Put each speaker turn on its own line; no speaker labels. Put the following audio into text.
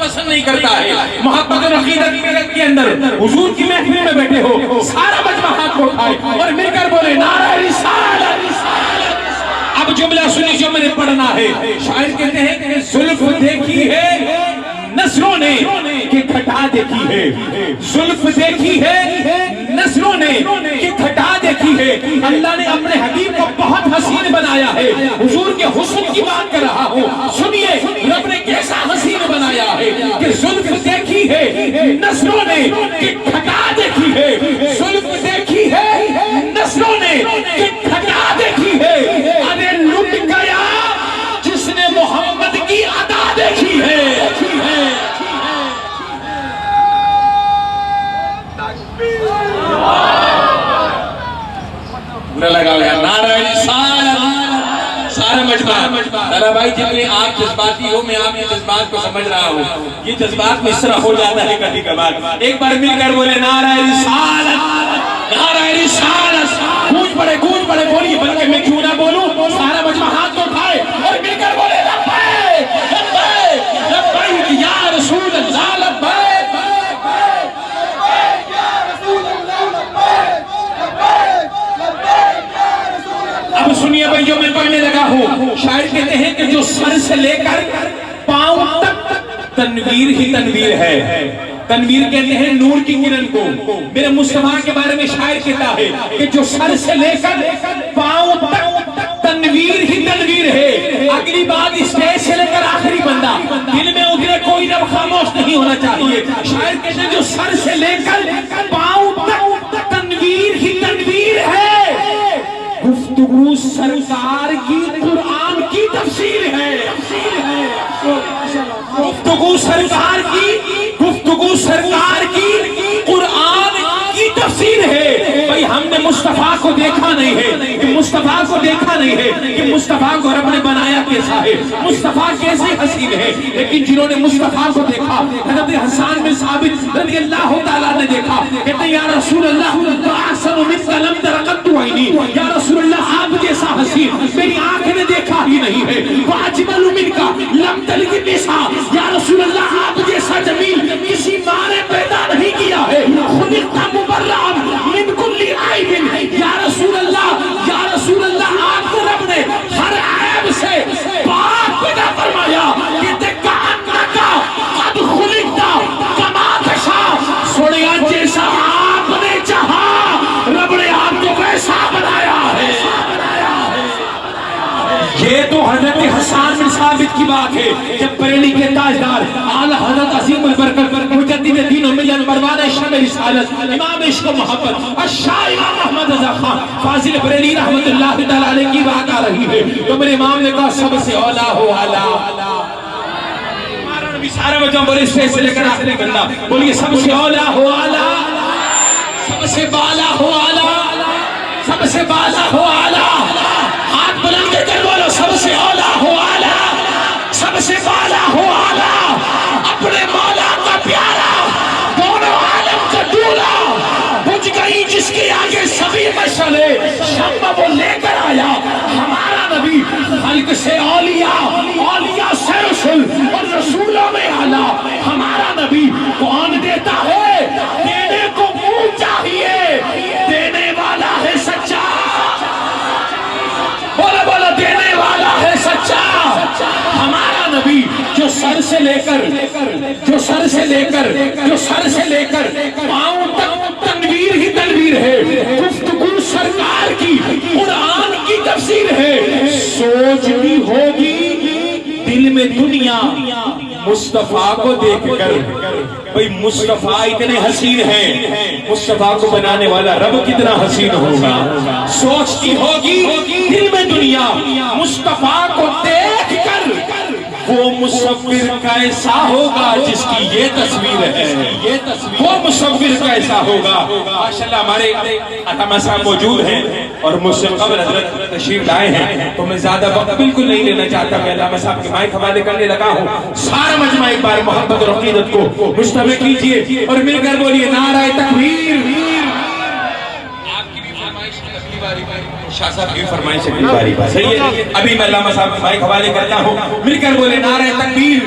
پسند نہیں کرتا ہے. محبت اور عقیدت کے اندر حضور کی محفل میں بیٹھے ہو, سارا مجمع ہاتھ کو اٹھائے اور مل کر بولے نعرہ رسالت. اب جملہ سنی جو میں نے پڑھنا ہے. شاعر کہتے ہیں کہ زلف دیکھی ہے نسلوں نے کہ گھٹا دیکھی ہے, زلف دیکھی ہے نسلوں نے کہ گھٹا دیکھی ہے. اللہ نے اپنے حبیب کو بہت حسین بنایا ہے. حضور کے حسن کی بات کر رہا ہوں, سنیے رب نے کیسا حسین بنایا ہے کہ زلف دیکھی ہے نسلوں نے کہ گھٹا دیکھی ہے, زلف دیکھی ہے نسلوں نے کہ گھٹا دیکھی ہے. ارے لٹ گیا جس نے محمد کی ادا دیکھی ہے. لگا ہوا نعرہ رسالت. سارا مجمع ذرا بھائی جتنے آپ جذباتی ہو, میں آپ کے جذبات کو سمجھ رہا ہوں. یہ جذبات میں اس طرح ہو جاتا ہے کبھی کبھار. ایک بار مل کر بولے نعرہ رسالت, نعرہ رسالت. گونج پڑے بولیے, بلکہ میں کیوں نہ بولوں, سارا مجمع ہاتھ کو اٹھائے اور مل کر بولے لبیک لبیک لبیک یا رسول اللہ, لبیک. اب سنیے بھائی جو میں پڑھنے لگا ہوں. شاعر کہتے ہیں کہ جو سر سے لے کر پاؤں تک تنویر ہی تنویر ہے. تنویر کہتے ہیں نور کی کرن کو. میرے مصطفیٰ کے بارے میں شاعر کہتا ہے کہ جو سر سے لے کر پاؤں تک تنویر ہی تنویر ہے. اگلی بات اسٹیج سے لے کر آخری بندہ دل میں اترے کوئی رب خاموش نہیں ہونا چاہیے. شاعر کہتے ہیں جو سر سے لے کر پاؤں تک تنویر ہی تنویر ہے. گفتگو سرکار کی قرآن کی تفسیر ہے. گفتگو سرکار کی قرآن کی تفسیر ہے. بھئی ہم نے مصطفیٰ کو دیکھا نہیں ہے, کہ مصطفیٰ کو دیکھا نہیں ہے کہ مصطفیٰ کو رب نے بنایا کیسا ہے, مصطفیٰ کیسے حسین ہے. لیکن جنہوں نے مصطفیٰ کو دیکھا, حضرت حسان بن ثابت رضی اللہ تعالیٰ نے دیکھا, کہتے ہیں یا رسول اللہ فاحسن منک لم تر قط عینی, یا رسول اللہ آپ جیسا حسین میری آنکھ نے دیکھا ہی نہیں ہے. واجمل منک لم تلد النساء, یا رسول اللہ آپ جیسا جمیل کسی ماں نے پیدا نہیں کیا ہے. خلقت مبرئا من کل عیب, یا رسول اللہ آپ کو رب نے ہر عیب سے پاک پیدا فرمایا. کہتے کأنک قد خلقت کما تشاء, سوڑیا جیسا آپ نے چاہا رب نے آپ کو ویسا بنایا ہے. یہ تو حضرت حسان بن ثابت کی بات ہے, جب بریلی کے تاجدار اعلی حضرت عظیم البرکت مجدد دین و ملت پروان شمع رسالت امام عشق و محبت الشاہ امام محمد رضا خان فاضل بریلی رحمت اللہ تعالی علیہ کی بات آ رہی ہے, تو میرے امام نے کہا سب سے اولا ہو اعلیٰ. ہمارا نبی سارا بچوں بولے اس سے لے کر آخری بندہ بولیے سب سے اولا ہو اعلیٰ, سب سے بالا ہو اعلیٰ, سب سے بالا ہو اعلیٰ. ہاتھ بلند کر بولو سب سے اولا ہو اعلیٰ, سب سے بالا ہو اعلیٰ. اپنے مولا کا پیارا دونوں عالم کا دولا, بجھ گئی جس کے آگے سبھی مشعلے, شمع وہ لے کر آیا ہمارا نبی. خلق سے اولیاء, اولیاء سے رسول, اور رسولوں میں اعلیٰ. ہمارا نبی کون دیتا ہے, دینے کو منہ چاہیے, دینے والا ہے سچا. بولا بولا دینے والا ہے سچا. ہمارا نبی جو سر سے لے کر پاؤں تک تنویر ہی تنویر ہے. گفتگو سرکار کی قرآن کی تفسیر ہے. سوچنی ہوگی دل میں دنیا مصطفیٰ کو دیکھ کر. بھئی مصطفیٰ اتنے حسین ہیں, مصطفیٰ کو بنانے والا رب کتنا حسین ہوگا. سوچتی ہوگی دل میں دنیا مصطفیٰ کو دیکھ کر, وہ مصور کیسا ہوگا جس کی یہ تصویر ہے, وہ مصور کیسا ہوگا. ماشاءاللہ ہمارے علامہ صاحب موجود ہیں اور مجھ سے قبل حضرت تشریف لائے ہیں, تو میں زیادہ وقت بالکل نہیں لینا چاہتا. میں علامہ صاحب کے مائک حوالے کرنے لگا ہوں. سارا مجمع ایک بار محبت اور عقیدت کو مجتمع کیجئے اور مل کر بولیے نعرہ تکبیر. آپ کی بھی فرمائش ہے اگلی باری شاہ صاحب کی فرمائش اگلی باری. صحیح ہے, ابھی میں علامہ صاحب کے مائک حوالے کرتا ہوں, مل کر بولے نعرہ تکبیر.